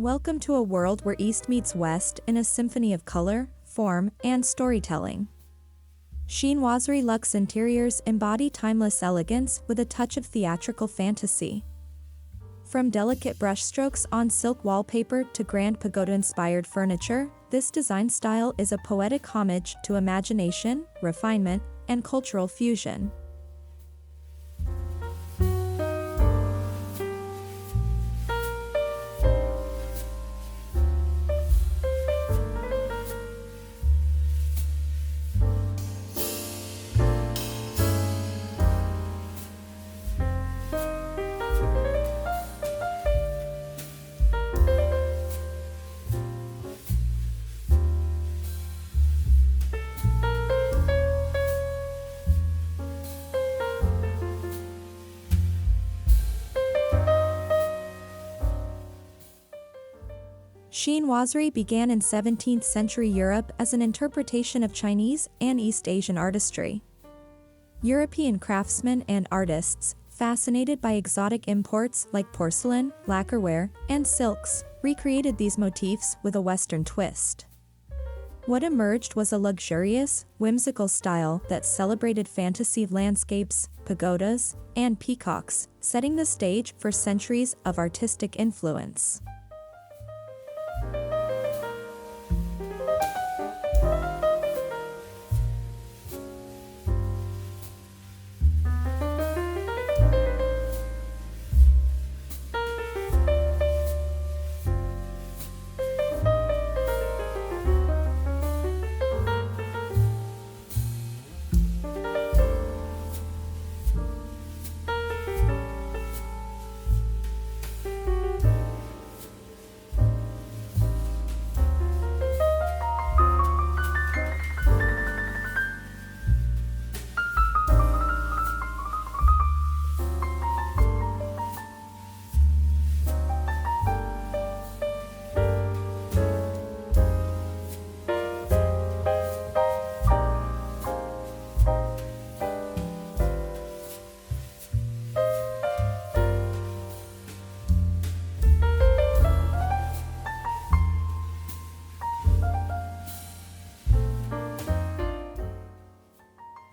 Welcome to a world where East meets West in a symphony of color, form, and storytelling. Chinoiserie Luxe interiors embody timeless elegance with a touch of theatrical fantasy. From delicate brushstrokes on silk wallpaper to grand pagoda-inspired furniture, this design style is a poetic homage to imagination, refinement, and cultural fusion. Chinoiserie began in 17th century Europe as an interpretation of Chinese and East Asian artistry. European craftsmen and artists, fascinated by exotic imports like porcelain, lacquerware, and silks, recreated these motifs with a Western twist. What emerged was a luxurious, whimsical style that celebrated fantasy landscapes, pagodas, and peacocks, setting the stage for centuries of artistic influence.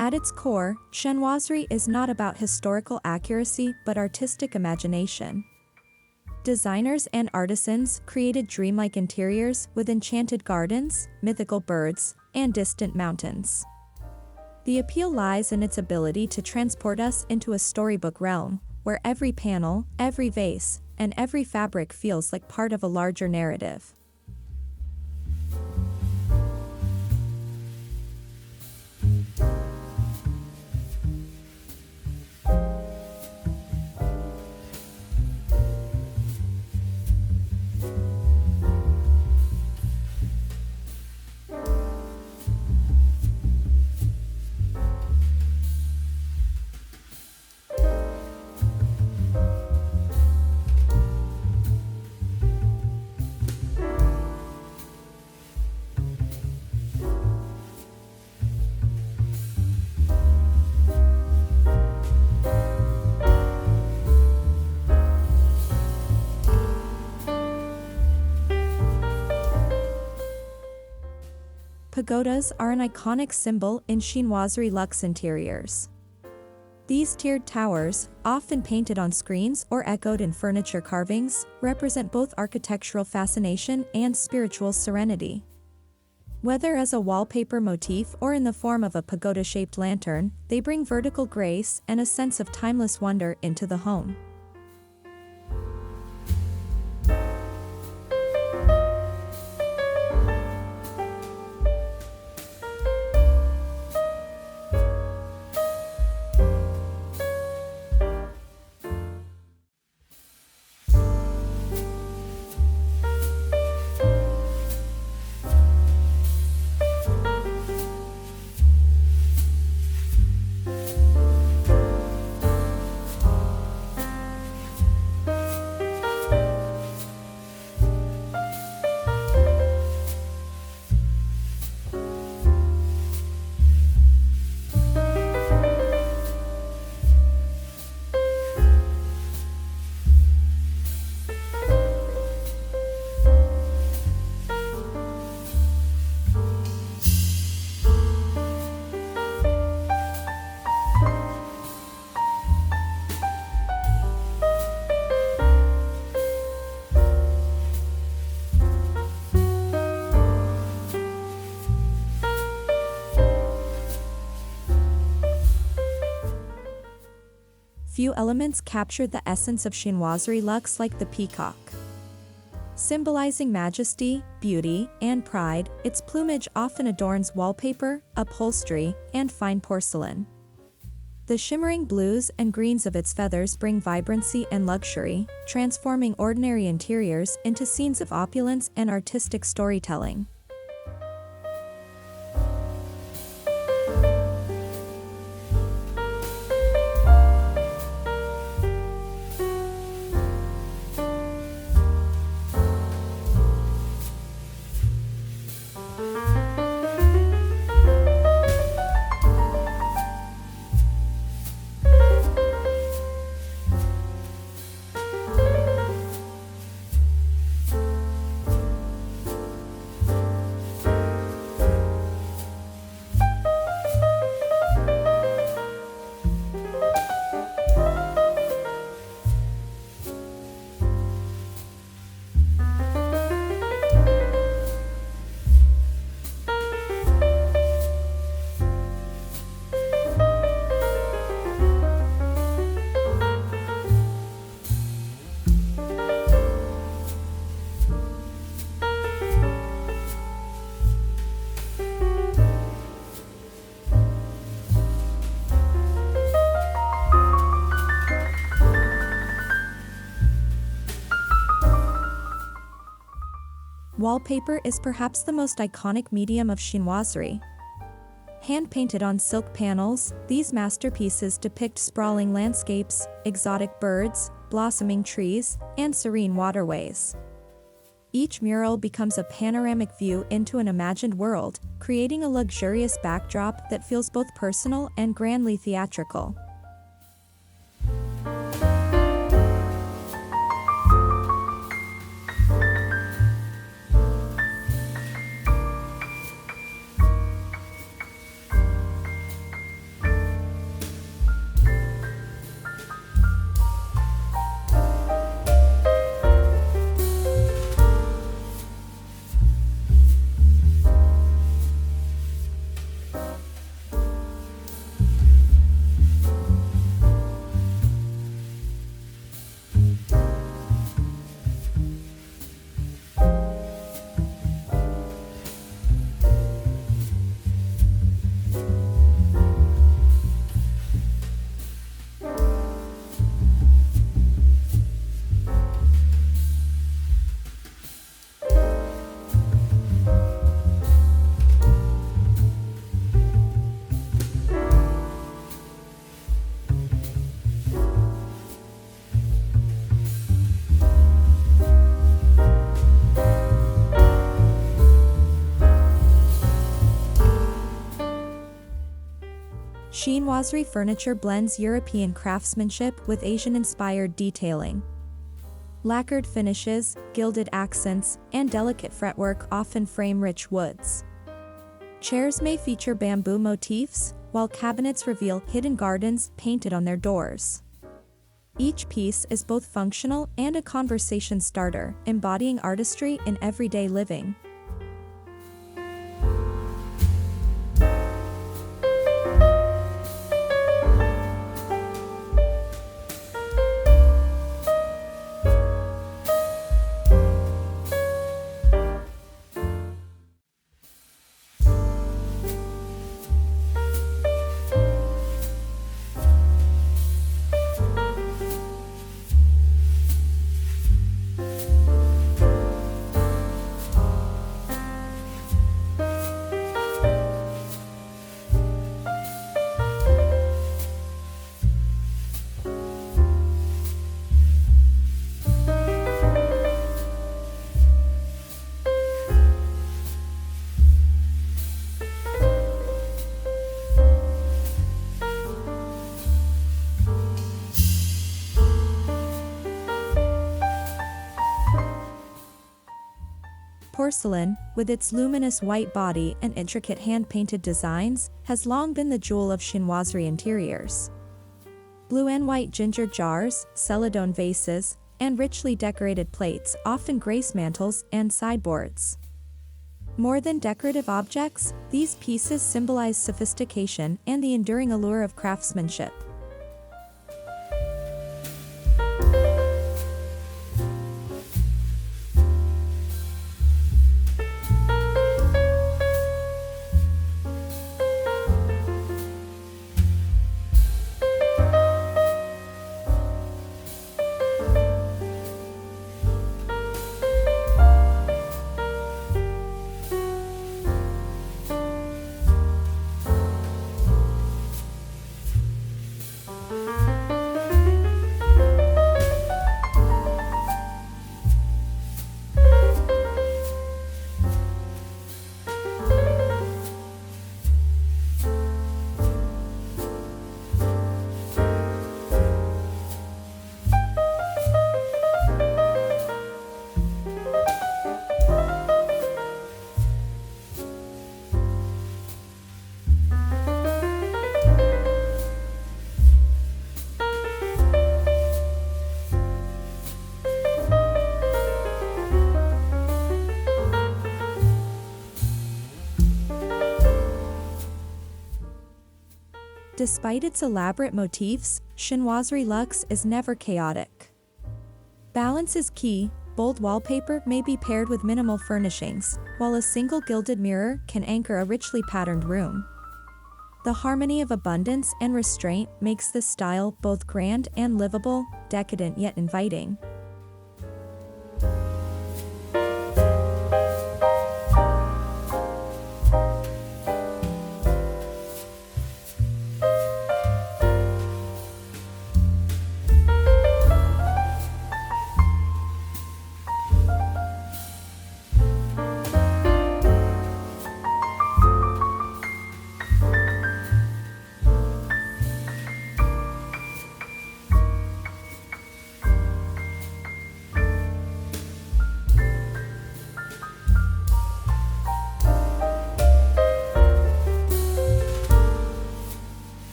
At its core, chinoiserie is not about historical accuracy but artistic imagination. Designers and artisans created dreamlike interiors with enchanted gardens, mythical birds, and distant mountains. The appeal lies in its ability to transport us into a storybook realm, where every panel, every vase, and every fabric feels like part of a larger narrative. Pagodas are an iconic symbol in Chinoiserie Luxe interiors. These tiered towers, often painted on screens or echoed in furniture carvings, represent both architectural fascination and spiritual serenity. Whether as a wallpaper motif or in the form of a pagoda-shaped lantern, they bring vertical grace and a sense of timeless wonder into the home. few elements capture the essence of Chinoiserie Luxe, like the peacock. Symbolizing majesty, beauty, and pride, its plumage often adorns wallpaper, upholstery, and fine porcelain. The shimmering blues and greens of its feathers bring vibrancy and luxury, transforming ordinary interiors into scenes of opulence and artistic storytelling. Wallpaper is perhaps the most iconic medium of chinoiserie. Hand-painted on silk panels, these masterpieces depict sprawling landscapes, exotic birds, blossoming trees, and serene waterways. Each mural becomes a panoramic view into an imagined world, creating a luxurious backdrop that feels both personal and grandly theatrical. Chinoiserie furniture blends European craftsmanship with Asian-inspired detailing. Lacquered finishes, gilded accents, and delicate fretwork often frame rich woods. Chairs may feature bamboo motifs, while cabinets reveal hidden gardens painted on their doors. Each piece is both functional and a conversation starter, embodying artistry in everyday living. Porcelain, with its luminous white body and intricate hand-painted designs, has long been the jewel of chinoiserie interiors. Blue and white ginger jars, celadone vases, and richly decorated plates often grace mantels and sideboards. More than decorative objects, these pieces symbolize sophistication and the enduring allure of craftsmanship. Despite its elaborate motifs, Chinoiserie Luxe is never chaotic. Balance is key. Bold wallpaper may be paired with minimal furnishings, while a single gilded mirror can anchor a richly patterned room. The harmony of abundance and restraint makes this style both grand and livable, decadent yet inviting.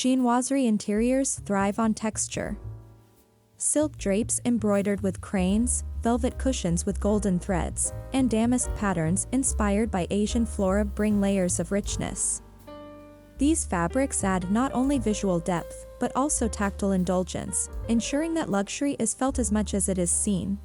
Chinoiserie interiors thrive on texture. Silk drapes embroidered with cranes, velvet cushions with golden threads, and damask patterns inspired by Asian flora bring layers of richness. These fabrics add not only visual depth, but also tactile indulgence, ensuring that luxury is felt as much as it is seen.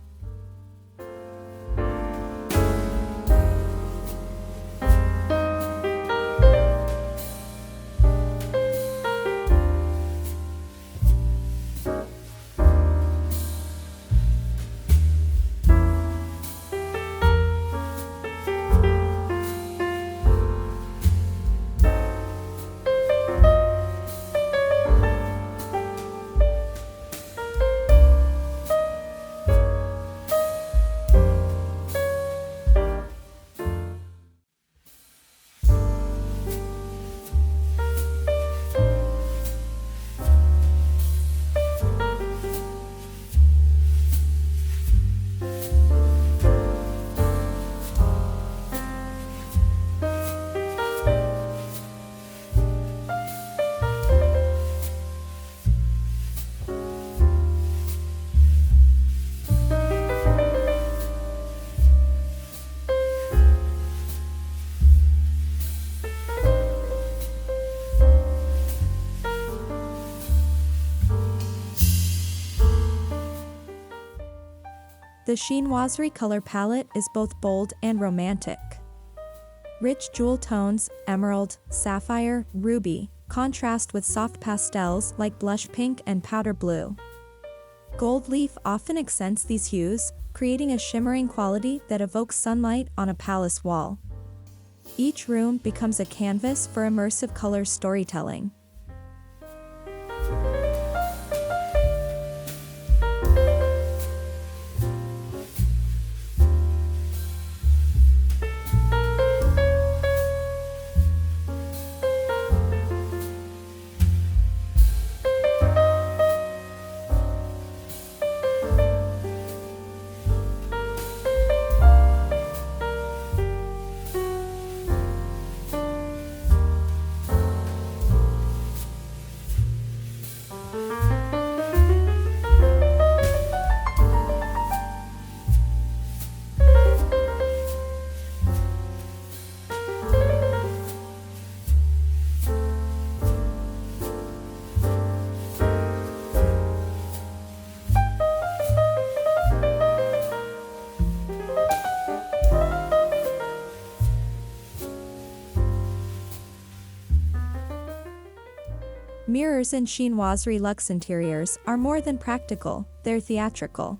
The Chinoiserie color palette is both bold and romantic. Rich jewel tones, emerald, sapphire, ruby, contrast with soft pastels like blush pink and powder blue. Gold leaf often accents these hues, creating a shimmering quality that evokes sunlight on a palace wall. Each room becomes a canvas for immersive color storytelling. Mirrors in Chinoiserie Luxe interiors are more than practical, they're theatrical.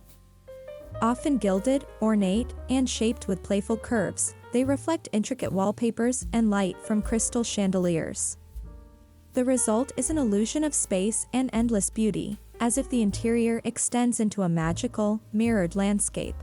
Often gilded, ornate, and shaped with playful curves, they reflect intricate wallpapers and light from crystal chandeliers. The result is an illusion of space and endless beauty, as if the interior extends into a magical, mirrored landscape.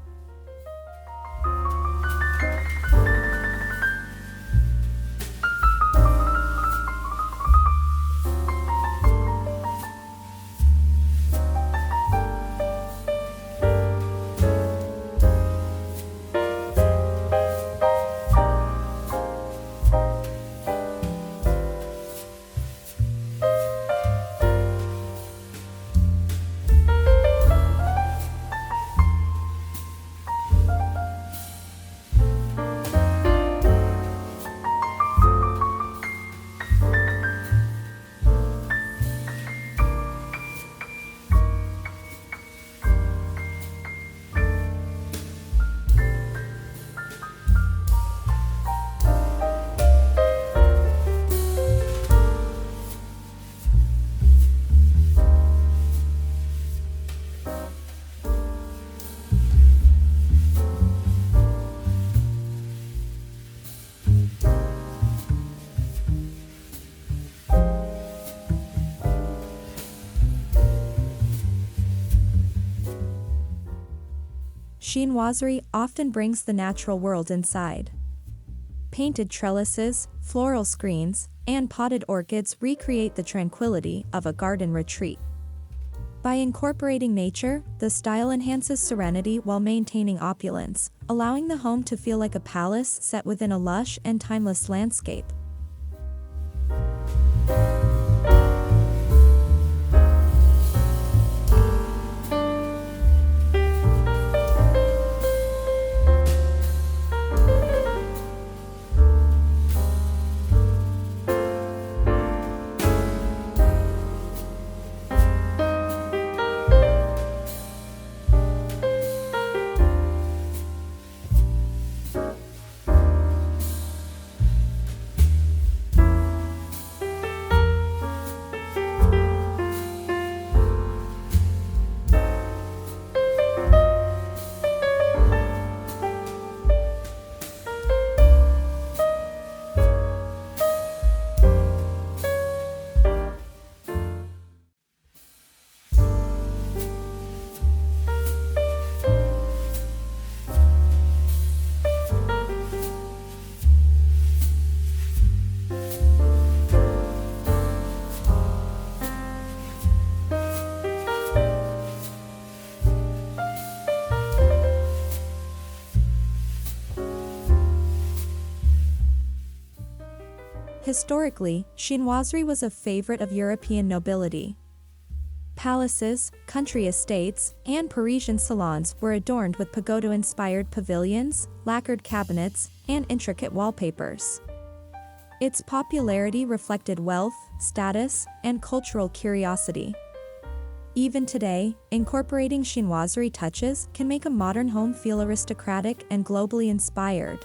chinoiserie often brings the natural world inside. Painted trellises, floral screens, and potted orchids recreate the tranquility of a garden retreat. By incorporating nature, the style enhances serenity while maintaining opulence, allowing the home to feel like a palace set within a lush and timeless landscape. Historically, chinoiserie was a favorite of European nobility. Palaces, country estates, and Parisian salons were adorned with pagoda-inspired pavilions, lacquered cabinets, and intricate wallpapers. Its popularity reflected wealth, status, and cultural curiosity. Even today, incorporating chinoiserie touches can make a modern home feel aristocratic and globally inspired.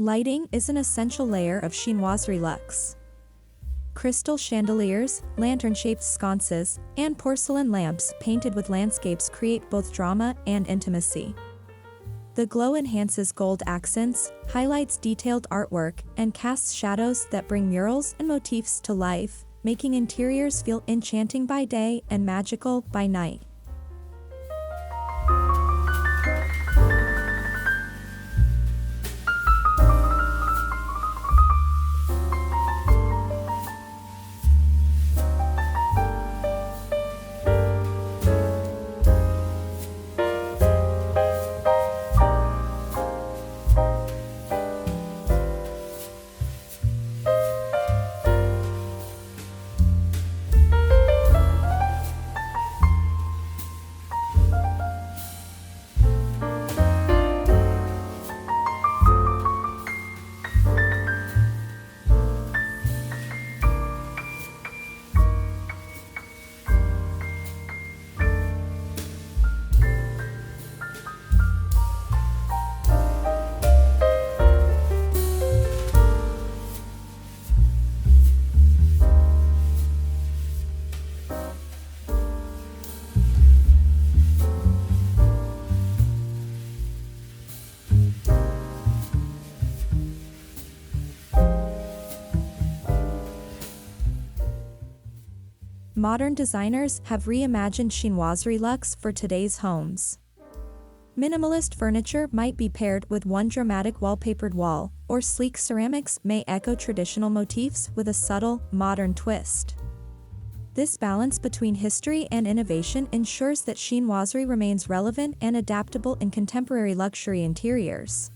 Lighting is an essential layer of Chinoiserie Luxe. Crystal chandeliers, lantern-shaped sconces, and porcelain lamps painted with landscapes create both drama and intimacy. The glow enhances gold accents, highlights detailed artwork, and casts shadows that bring murals and motifs to life, making interiors feel enchanting by day and magical by night. Modern designers have reimagined Chinoiserie Luxe for today's homes. Minimalist furniture might be paired with one dramatic wallpapered wall, or sleek ceramics may echo traditional motifs with a subtle, modern twist. This balance between history and innovation ensures that chinoiserie remains relevant and adaptable in contemporary luxury interiors.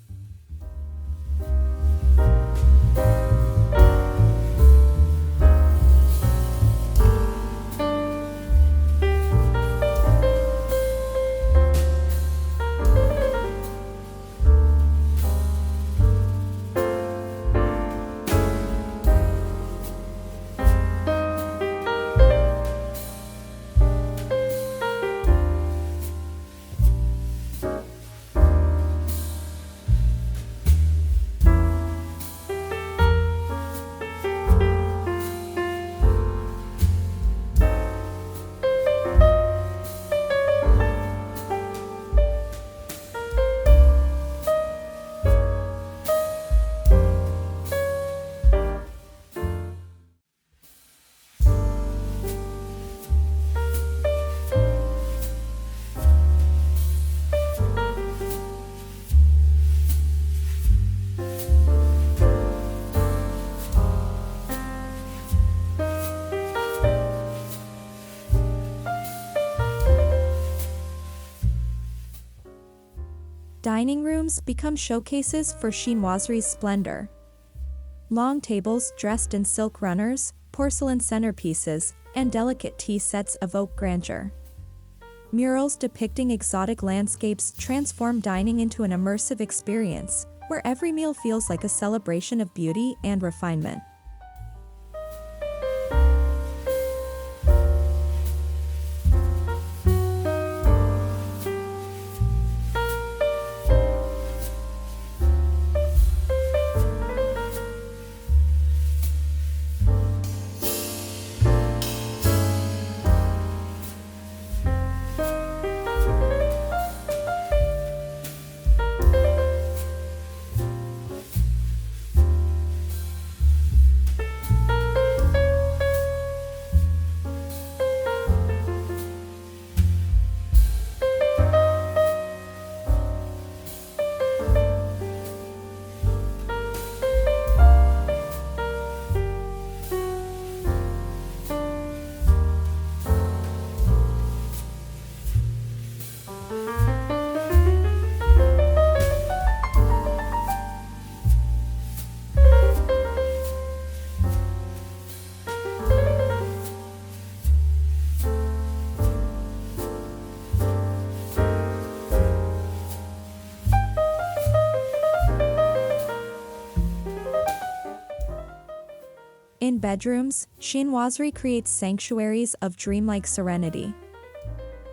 Dining rooms become showcases for chinoiserie's splendor. Long tables dressed in silk runners, porcelain centerpieces, and delicate tea sets evoke grandeur. Murals depicting exotic landscapes transform dining into an immersive experience, where every meal feels like a celebration of beauty and refinement. In bedrooms, chinoiserie creates sanctuaries of dreamlike serenity.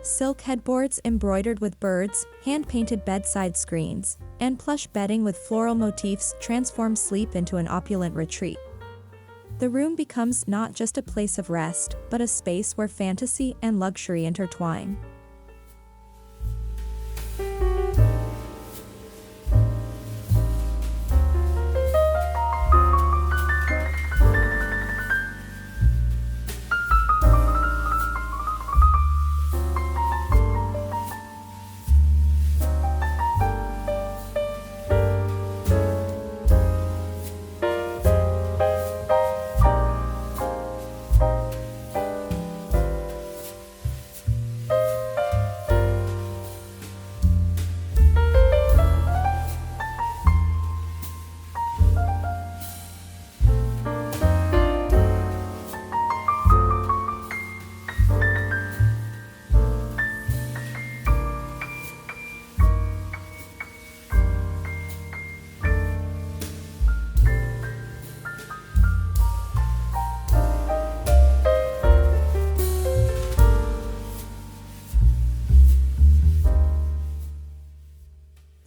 Silk headboards embroidered with birds, hand-painted bedside screens, and plush bedding with floral motifs transform sleep into an opulent retreat. The room becomes not just a place of rest, but a space where fantasy and luxury intertwine.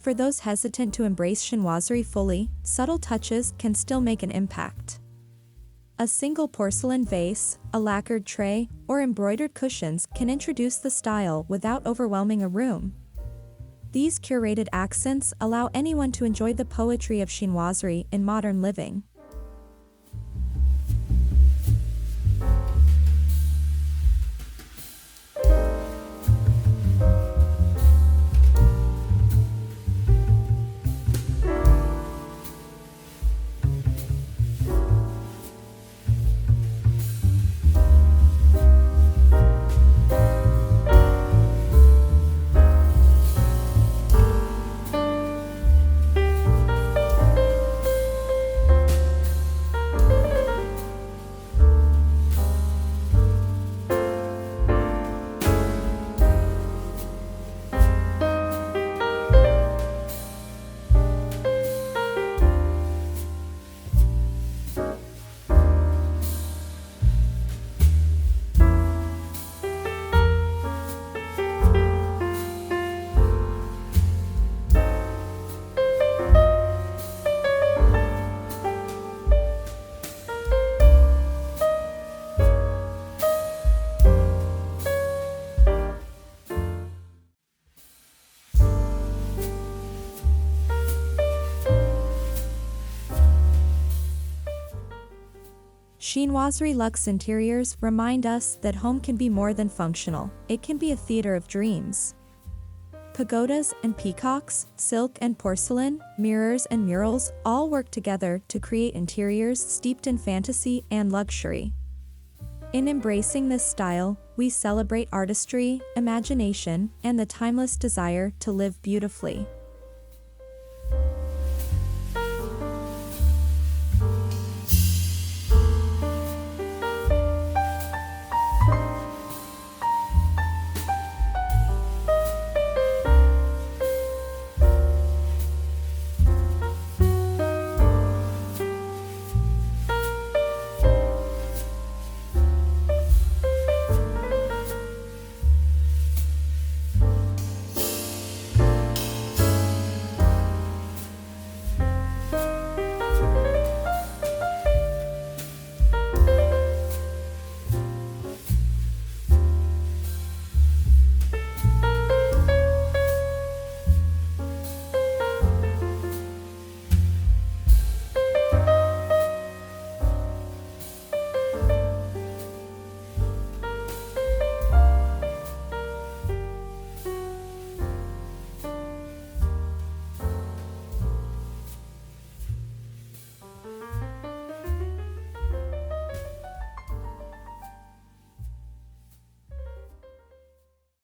For those hesitant to embrace chinoiserie fully, subtle touches can still make an impact. A single porcelain vase, a lacquered tray, or embroidered cushions can introduce the style without overwhelming a room. These curated accents allow anyone to enjoy the poetry of chinoiserie in modern living. Chinoiserie Luxe interiors remind us that home can be more than functional, it can be a theater of dreams. Pagodas and peacocks, silk and porcelain, mirrors and murals all work together to create interiors steeped in fantasy and luxury. In embracing this style, we celebrate artistry, imagination, and the timeless desire to live beautifully.